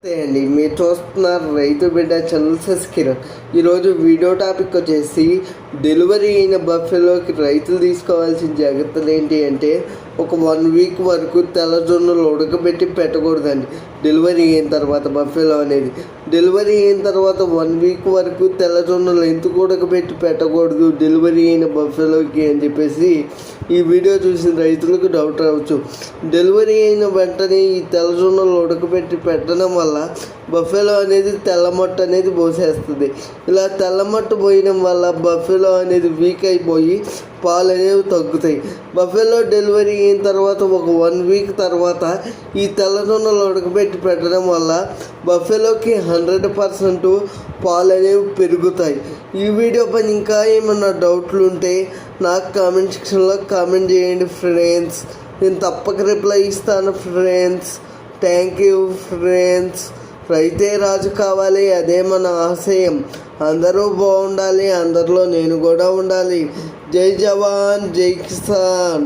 అండి మీరు చూస్తున్నారు రైతు బిడ్డ ఛానల్ సబ్స్క్రైబ్. ఈరోజు వీడియో టాపిక్ వచ్చేసి డెలివరీ అయిన బఫెలోకి రైతులు తీసుకోవాల్సిన జాగ్రత్తలు ఏంటి అంటే ఒక 1 వీక్ వరకు తెల్లజొన్నలు ఉడకబెట్టి పెట్టకూడదండి. డెలివరీ అయిన తర్వాత బఫెలో అనేది డెలివరీ అయిన తర్వాత 1 వీక్ వరకు తెల్లజొన్నలు ఎందుకు ఉడకబెట్టి పెట్టకూడదు డెలివరీ అయిన బఫెలోకి అని చెప్పేసి ఈ వీడియో చూసిన రైతులకు డౌట్ రావచ్చు. డెలివరీ అయిన వెంటనే ఈ తెల్లజొన్నలు ఉడకబెట్టి పెట్టడం వల్ల బఫెలో అనేది తెల్లమట్టు అనేది పోసేస్తుంది. ఇలా తెల్లమట్టు పోయడం వల్ల బఫెలో అనేది వీక్ అయిపోయి పాలు అనేవి తగ్గుతాయి. బఫెలో డెలివరీ అయిన తర్వాత ఒక 1 వీక్ తర్వాత ఈ తెల్లజొన్నలు ఉడకబెట్టి పెట్టడం వల్ల బఫెలోకి 100% పాలు అనేవి పెరుగుతాయి. ఈ వీడియో పైన ఇంకా ఏమన్నా డౌట్లు ఉంటే నాకు కామెంట్ సెక్షన్లో కామెంట్ చేయండి ఫ్రెండ్స్. నేను తప్పక రిప్లై ఇస్తాను ఫ్రెండ్స్. Thank you friends. రైతే రాజు కావాలి, అదే మన ఆశయం. అందరూ బాగుండాలి, అందరిలో నేను కూడా ఉండాలి. జై జవాన్ జై కిసాన్.